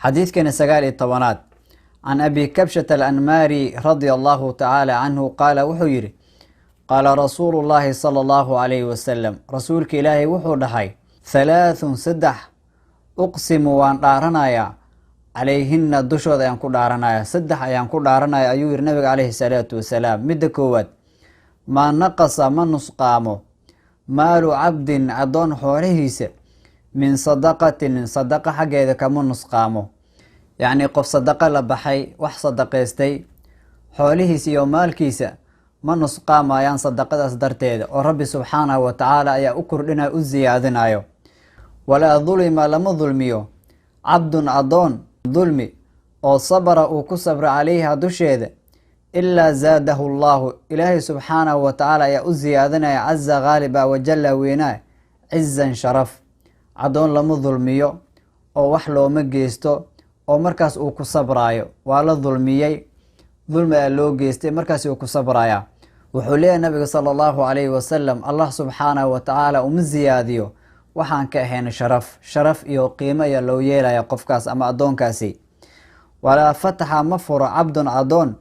حديث كان سقال الطبانات عن أبي كبشة الأنماري رضي الله تعالى عنه قال وحيري قال رسول الله صلى الله عليه وسلم رسولك إلهي وحو دحي 3 سدح أقسم وان دارنايا عليهن دشود أيان كو دارنايا سدح أيان كو دارنايا أيو النبي عليه الصلاة والسلام مد كواد ما نقص من نسقامه مال عبد عدون حوريهيس من صدقة حق إذا كمون نسقامه يعني قف صدقة لبحي وح صدقيستي حوليهيس يوم مالكيس ما نسقام أيان صدقة أصدرتيد ورب سبحانه وتعالى يا أكر لنا أزيادنايو ولا ظلم لما ظلميو عبد عدون ظلمي أو صبر أو كصبر عليها دشيد إلا زاده الله إلهي سبحانه وتعالى يا أزيادنا يا عز غالبا وجل ويناه عزا شرف عدون لما ظلميو أو وحلو مجيستو أو مركز أو كصبرايو ولا ظلميي ظلم اللو جيستي مركز أو كصبرايا وحوليه النبي صلى الله عليه وسلم الله سبحانه وتعالى ومزياديو waxaan ka ahayn sharaf iyo qiimo iyo loo yeelaya qofkaas ama adoonkaasi wala fataha mafur abdun adoon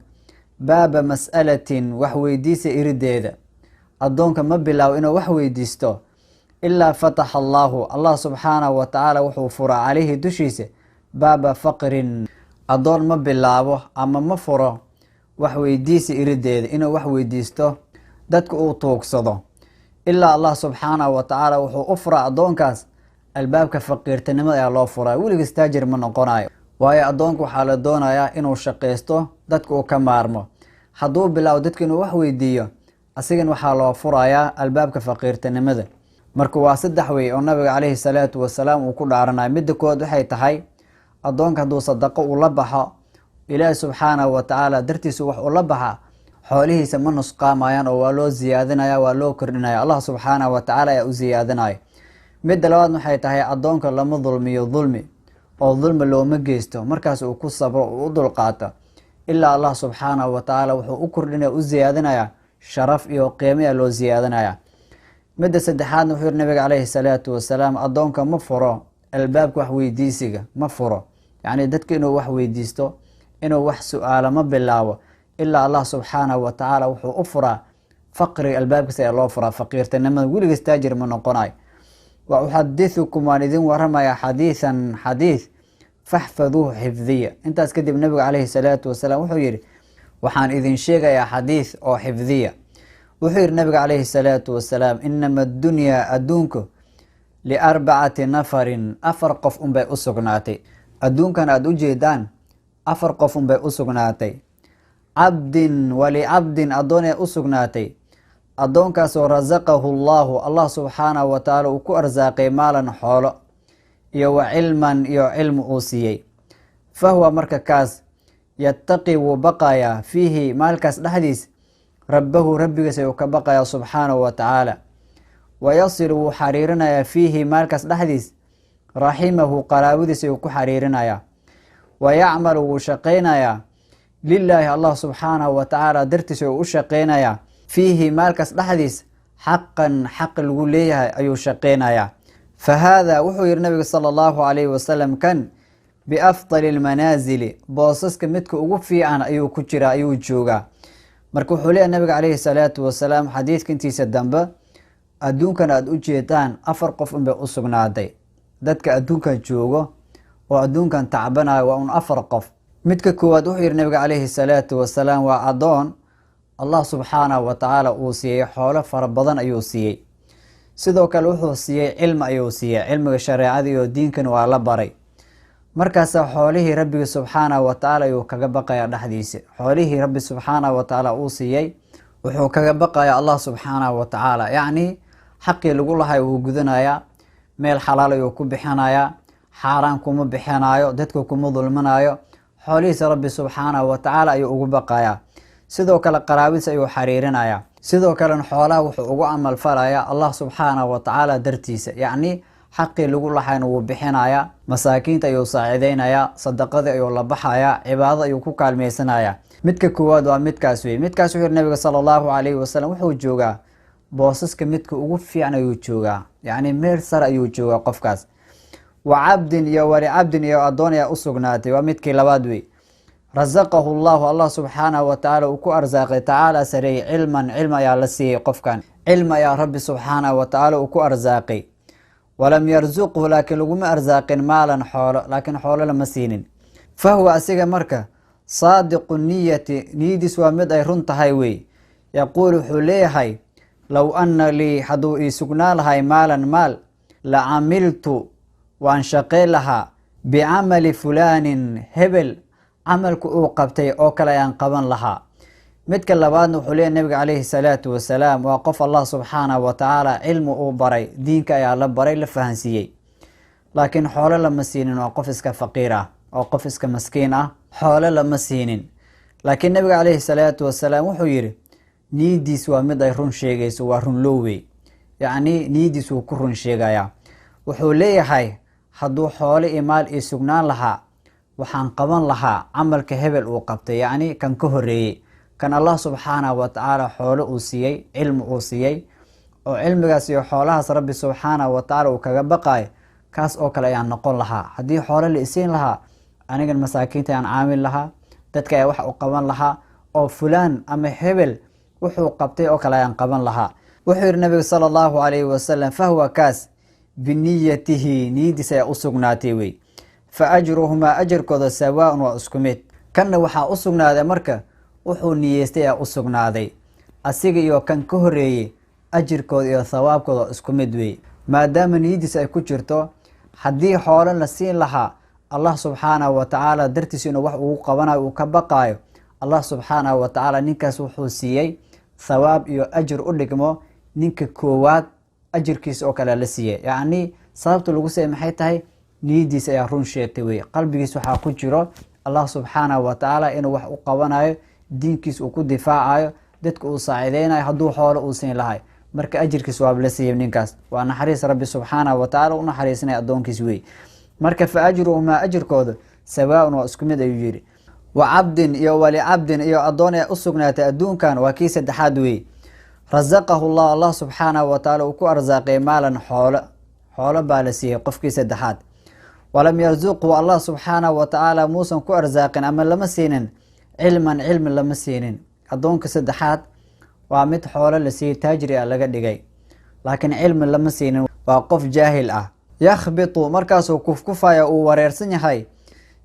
baaba mas'alatin wax weydiisa irideeda adoonka ma bilaaw inuu wax weydiisto illa fataha Allah subhanahu wa ta'ala wuxuu fura calayhi dushiisa baaba faqrin adoon ma bilaabo ama ma furo wax weydiisa irideeda inuu wax weydiisto dadku uu toogsado إلا الله سبحانه وتعالى وحو أفرع أدونكاس البابك فقيرتنما يا الله فرع ولي استاجر من قناي وهي أدونك وحال دونايا إنو شقيستو دادكو كمارمو حدو بلاو دادك إنو وحوي ديو أسيقن وحال فرعيا البابك فقيرتنما ذا مركو واسد دحوي النبي عليه الصلاة والسلام وكل عرناي مدكو دوحي تحي أدونك هدو صدقو ولبحا إله سبحانه وتعالى درتيسو وحو لبحا حوله سمن نسقامايان oo waa loo ziyaadinaya waa loo kordhinaya Allah subhanahu wa ta'ala ya u ziyaadinaya mid labaad waxay tahay adoonka lama dulmiyo dulmi oo dulmi looma geysto markaas uu ku sabro oo u dulqaato illa Allah subhanahu wa ta'ala wuxuu u kordhinaya u ziyaadinaya sharaf iyo qiimo loo ziyaadinaya mid saddexaad wuxuu nabiga calayhi salaatu wasalaam adoonka ma furo albaabka wax weydiisiga ma furo yani dadka inuu wax weydiisto inuu wax su'aalo ma bilaabo إلا الله سبحانه وتعالى وحو أفرى فقر الباب كسي الله أفرى فقير تنمى ولي استاجر من قناي وأحدثكم والذين ورمى حديث فاحفظوه حفظية انت اسكدب النبي عليه الصلاة والسلام وحو يري وحان إذن شيغا يا حديث أو حفظية وحو يري النبي عليه الصلاة والسلام إنما الدنيا أدونك ل4 نفر أفرقف بي أسقناتي أدونك أنا أدو جيدان أفرقف بي أسقناتي عبد ولعبد أدون أسقناتي أدون كاسو رزقه الله سبحانه وتعالى وكو أرزاقي مالا حولا يو علما يو علم أوسيي فهو مرككاس يتقي وبقايا فيه مالكاس الحديث ربك سيوك بقايا سبحانه وتعالى ويصل حريرنا فيه مالكاس الحديث رحمه قراود سيوك حريرنا ويعمل وشقينا لله الله سبحانه وتعالى درتس وشقينايا فيه مالكس دحديس حقا حق الوليه أيو شقينايا فهذا وحي النبي صلى الله عليه وسلم كان بأفضل المنازل بوصسك متك وفي عن أيو كجرا أيو جوغا مركو حولي النبي عليه الصلاة والسلام حديث كنتي سدنبا أدون كان أدو جيتان أفرقف بأسقنادي دادك أدون كان جوغو وأدون كان تعبنا وأن أفرقف midka koowaad wuxuu yiri nabiga calayhi salaatu wasalaam waa adoon Allah subhanahu wa ta'ala uu siiyay xoolo fara badan ayuu siiyay sidoo kale wuxuu siiyay cilmi ayuu siiyay cilmiga shariicada iyo diinkan waa la baray markaas xoolihii rabbiga subhanahu wa ta'ala ayuu kaga baqaya dhaxdiisa xoolihii rabbi subhanahu wa ta'ala uu siiyay wuxuu kaga baqaya Allah subhanahu wa ta'ala yani xaqii lagu lahay uu gudanaya meel xalaal ayuu ku bixinaya xaraan kuma bixinayo dadku kuma dulmanayo حوليس ربي سبحانه وتعالى أيو أقبقايا سيدو كلا قرابيس أيو حريرينايا سيدو كلا حولا وحو عمل فرايا الله سبحانه وتعالى درتيس يعني حقي لغو لحين وبحينايا مساكين تيو ساعدينايا صدقات أيو لبحايا عبادة أيو كوكا الميسانايا متك كواد ومتكاسوي متكاسوي النبي صلى الله عليه وسلم وحو جوغا بوسسك متك أقف يعني أيو جوغا يعني ميرسر أيو جوغا قفكاس wa cabdin iyo walicabdin iyo addoon ayaa u sugnaatay, waa midkii labaad wey. rasaqahu llahu, allah subxaanahu watacaala uu ku arsaaqay, tacaala sareeyey, cilman cilmi ayaa la siiyey qofkan, cilmi ayaa rabbi subxaanahu watacaala uu ku arsaaqay. walam yarzuqhu, laakiin laguma arsaaqin maalan xoolo, laakiin xoolo lama siinin. fahuwa asiga marka saadiqu niyati, niyadiis waa mid ay run tahay wey. yaquul wuxuu leeyahay low ana lii, hadduu ii sugnaa lahay maalan maal, la camiltu waan shaqayn lahaa bicamali fulaanin, hebel camalku uu qabtay oo kale ayaan qaban lahaa. midka labaadna wuxuu leeyahy nabiga calayhi salaatu wasalaam, waa qof allah subxaanahu watacaala cilmi uu baray, diinka ayaa la baray, la fahansiiyey, laakiin xoolo lama siinin, waa qof iska faqiir ah, oo qof iska maskiin ah, xoolo lama siinin. laakiin nabiga calayhi salaatu wasalaam wuxuu yidhi niyadiis waa mid ay run sheegayso, waa run lowey, yacni niyadiis wuu ku run sheegayaa. wuxuu leeyahay hadduu xoolo iyo maal ii sugnaan lahaa, waxaan qaban lahaa camalka hebel uu qabtay, yacni kan ka horeeyey, kan allah subxaanahu watacaala xoolo uu siiyey, cilmi uu siiyey, oo cilmigaas iyo xoolahaas rabbi subxaanahu watacaala uu kaga baqaayo, kaas oo kale ayaan noqon lahaa. haddii xoolo la isiin lahaa, anigan masaakiinta ayaan caamil lahaa, dadka ayaa wax u qaban lahaa, oo fulaan ama hebel wuxuu qabtay oo kale ayaan qaban lahaa. wuxuu yihi nabiga sala allahu calayhi wasalam, fahuwa kaas biniyatihi, niyadiis ayaa u sugnaatay wey. fa ajruhumaa, ajarkooda sawaaun, waa isku mid. kanna waxaa u sugnaaday marka wuxuu niyeystay ayaa u sugnaaday, asiga iyo kan ka horeeyey ajirkooda iyo thawaabkooda waa isku mid wey. maadaama niyadiis ay ku jirto, haddii xoolo la siin lahaa, allah subxaanahu watacaala dartiis inuu wax ugu qabanayo uu ka baqaayo, allah subxaanahu watacaala ninkaas wuxuu siiyey thawaab iyo ajir u dhigmo ninka koowaad ajirkiisa oo kale la siiyey. yacni sababta lagu siiyey maxay tahay? niyadiis ayaa run sheegtay wey. qalbigiis waxaa ku jiro allah subxaanahu watacaala inuu wax u qabanayo, diinkiis uu ku difaacayo, dadka uu saacideynayo, hadduu xoolo uu siin lahay, marka ajirkiis waab la siiyey ninkaas. waa naxariis rabbi subxaanahu watacaala u naxariisanaya addoonkiis wey. marka fa ajruhumaa, ajirkooda sawaaun, waa isku mid ayuu yidhi. wa cabdin iyo walicabdin iyo addoon ee u sugnaatay adduunkan, waa kii saddexaad wey. rasaqahu llah, allah subxaanahu watacaala uu ku arsaaqay maalan xoolo baa la siiyey qofkii saddexaad. walam yarzuqhu, allah subxaanahu watacaala muusan ku arsaaqin ama lama siinin cilman, cilmi lama siinin. addoonka saddexaad waa mid xoolo la siiyey, taajiri a laga dhigay, laakiin cilmi lama siinin, waa qof jaahil ah. yakhbitu, markaasuu kufkufaya, uu wareersan yahay,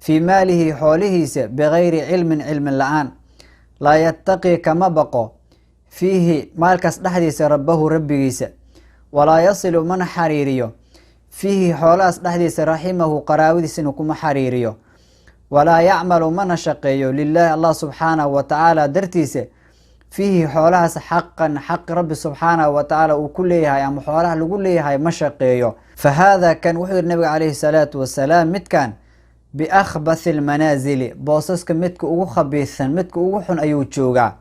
fii maalihi, xoolihiisa, bigayri cilmin, cilmin la-aan. laa yattaqi, kama baqo, fiihi maalkaas dhexdiisa, rabbahu, rabbigiisa. walaa yasilu, mana xariiriyo, fiihi xoolahaas dhexdiisa, raximahu, qaraabadiisana kuma xariiriyo. walaa yacmalu, mana shaqeeyo, lilaahi, allah subxaanahu watacaala dartiisa, fiihi xoolahaas xaqan, xaq rabbi subxaanahu watacaala uu ku leeyahay ama xoolaha lagu leeyahay ma shaqeeyo. fa haada kan, wuxuu yihi nabiga calayhi salaatu wasalaam, midkan biakhbathi lmanaasili, boosaska midka ugu khabiisan, midka ugu xun ayuu joogaa.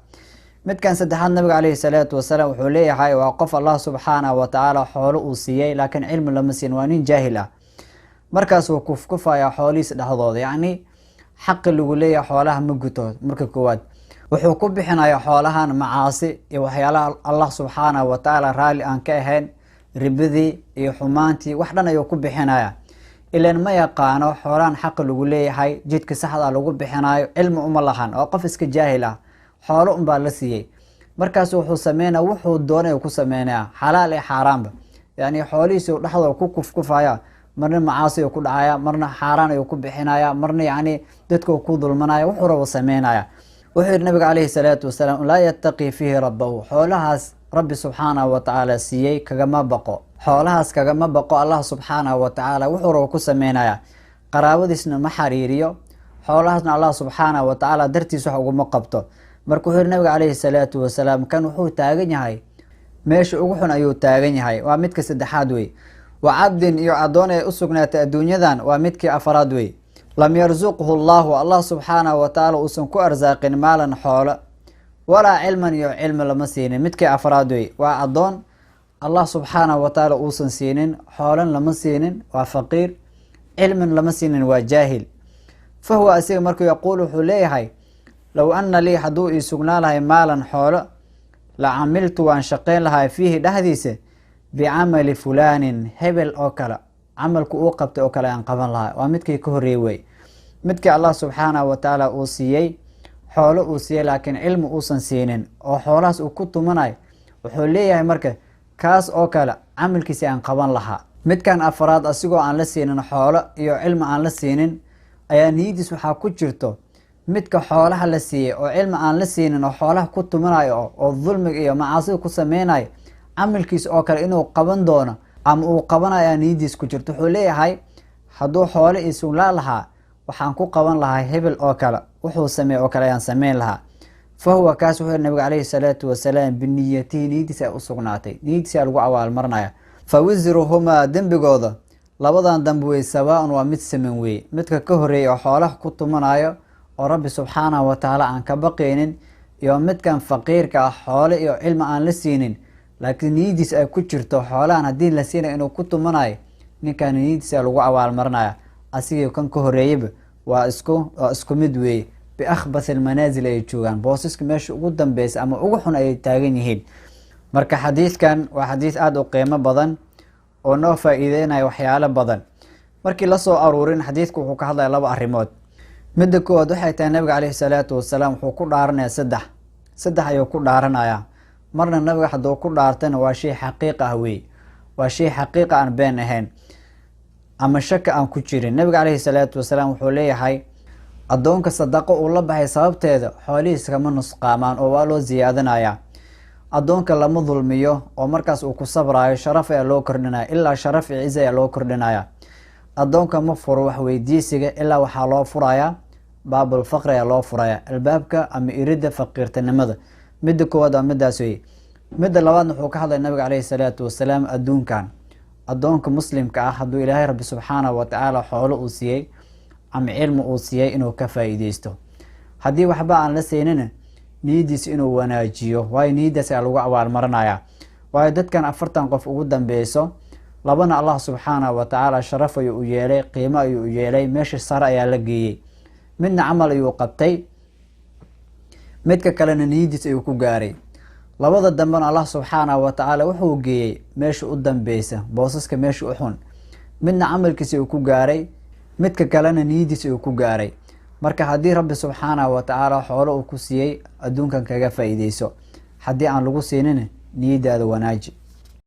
midkan saddexaad nabiga calayhi salaatu wasalaam wuxuu leeyahay waa qof allah subxaanahu watacaala xoolo uu siiyey, laakiin cilmi lama siin, waa nin jaahil ah. markaasuu kufkufayaa xoolihiisa dhexdooda, yacni xaqi lagu leeyahay xoolaha ma guto. marka koowaad wuxuu ku bixinayaa xoolahan macaasi iyo waxyaalaha allah subxaanahu watacaala raalli aan ka ahayn, ribadii iyo xumaantii, wax dhan ayuu ku bixinaya. ilan ma yaqaano xoolahan xaqi lagu leeyahay, jidka saxda lagu bixinayo, cilmi uma lahan, oo qof iska jaahil ah, xoolo unbaa la siiyey. markaas wuxuu sameynaya wuxuu doonay ku sameynaya, xalaal iyo xaaraanba, yani xoolihiisi dhexdooda ku kufkufaya, marna macaasi ku dhacaya, marna xaaraan ayuu ku bixinaya, marna yani dadka ku dulmanaya, wuxuu rabo sameynaya. wuxuu yihi nabiga calayhi salaatu wasalaam, laa yattaqi fiihi rabbahu, xoolahaas rabbi subxaanahu watacaala siiyey kagama baqo, xoolahaas kagama baqo allah subxaanahu watacaala, wuxuu rabo ku sameynaya. qaraabadiisna ma xariiriyo, xoolahaasna allah subxaanahu watacaala dartiis wax uguma qabto. marka wuxuu yihi nabiga calayhi salaatu wasalaam, kan wuxuu taagan yahay meesha ugu xun ayuu taagan yahay. waa midka saddexaad wey. wa cabdin iyo addoon ee u sugnaatay adduunyadan, waa midkii afaraad wey. lam yarzuqhu llahu, allah subxaanahu watacaala uusan ku arsaaqin maalan xoolo, walaa cilman, iyo cilmi lama siinin. midkii afaraad wey. waa addoon allah subxaanahu watacaala uusan siinin, xoolan lama siinin, waa faqiir, cilmin lama siinin, waa jaahil. fahuwa asiga markuu yaquul wuxuu leeyahay, low ana lii, hadduu ii sugnaan lahay maalan xoolo, la camiltu waan shaqeyn lahay fiihi dhexdiisa bicamali fulaanin, hebel oo kale camalku uu qabtay oo kale aan qaban lahaa. waa midkii ka horreeyey wey. midkii Allah subxaanahu wa tacaala uu siiyey xoolo uu siiyey laakiin cilmi uusan siinin oo xoolahaas uu ku tumanayo, wuxuu leeyahay marka kaas oo kale camalkiisi aan qaban lahaa. midkan afraad asigoo aan la siinin xoolo iyo cilmi aan la siinin ayaa niyadiis waxaa ku jirto midka xoolaha la siiyey oo cilmi aan la siinin oo xoolaha ku tumanayo oo dulmiga iyo macaasida ku sameynayo, camalkiis oo kale inuu qaban doono ama uu qabanayo ayaa niyadiis ku jirto. wuxuu leeyahay hadduu xoolo ii sugnaan lahaa waxaan ku qaban lahaa hebel oo kale wuxuu sameey oo kale ayaan sameyn lahaa. fahuwa kaas wuxuu nabiga calayhi salaatu wasalaam biniyatihi niyadiisa u sugnaatay, niyadiisa lagu abaalmarinaya. fa wisruhumaa dembigooda labadan dambe wey sawaaun waa mid siman weeye. midka ka horreeyay oo xoolaha ku tumanayo oo rabbi subxaanahu wa tacaala aan ka baqaynin, iyo midkan faqiirka ah xoole iyo cilmi aan la siinin laakiin niyadiis ay ku jirto xoolahan haddii la siinayo inuu ku tumanayo, ninkan niyadiisa lagu abaalmarinaya. asigii kan ka horreeyaba waa isku mid weeye. biakhbath almanaasil ay joogaan, boosaska meesha ugu dambeysa ama ugu xun ayay taagan yihiin. marka xadiidkan waa xadiid aada u qiimo badan oo noo faa-iideynaya waxyaalo badan. markii lasoo aruurin xadiidku wuxuu ka hadlaya laba arrimood. midda koowaad waxay tahay nabiga caleyhi salaatu wasalaam wuxuu ku dhaaranaya saddex ayuu ku dhaaranayaa. marna nabiga hadduu ku dhaartana waa shay xaqiiq ah wey, waa shay xaqiiqa aan been ahayn ama shaka aan ku jirin. nabiga caleyhi salaatu wasalaam wuxuu leeyahay addoonka sadaqo uu la baxay sababteeda xoolihiis kama nusqaamaan oo waa loo ziyaadanaya. addoonka lama dulmiyo oo markaas uu ku sabraayo sharaf ayaa loo kordhinaya, ilaa sharaf iyo ciz ayaa loo kordhinaya. addoonka ma furo wax weydiisiga ilaa waxaa loo furaya baabul faqri ayaa loo furaya, albaabka ama iridda faqiirtinimada. midda koowaad waa midaas wey. midda labaadna wuxuu ka hadlay nabiga caleyhi salaatu wasalaam adduunkan addoonka muslimka ah hadduu ilaahay rabbi subxaanahu wa tacaala xoolo uu siiyey ama cilmi uu siiyey inuu ka faa-iideysto. haddii waxba aan la siinina niyadiisa inuu wanaajiyo, waayo niyadaas ayaa lagu abaalmarinaya. waayo dadkan 40 qof ugu dambeyso, labana Allah subxaanahu wa tacaala sharaf ayuu u yeelay, qiimo ayuu u yeelay, meesha sare ayaa la geeyey. midna camal ayuu qabtay, midka kalena niyadiis ayuu ku gaaray. labada dambena Allah subxaanahu wa tacaala wuxuu geeyey meesha u dambeysa, boosaska meesha u xun. midna camalkiisa uu ku gaaray, midka kalena niyadiisa uu ku gaaray. marka haddii rabbi subxaanahu wa tacaala xoolo uu ku siiyey adduunkan kaga faa-iideyso, haddii aan lagu siinin niyadaada wanaaji.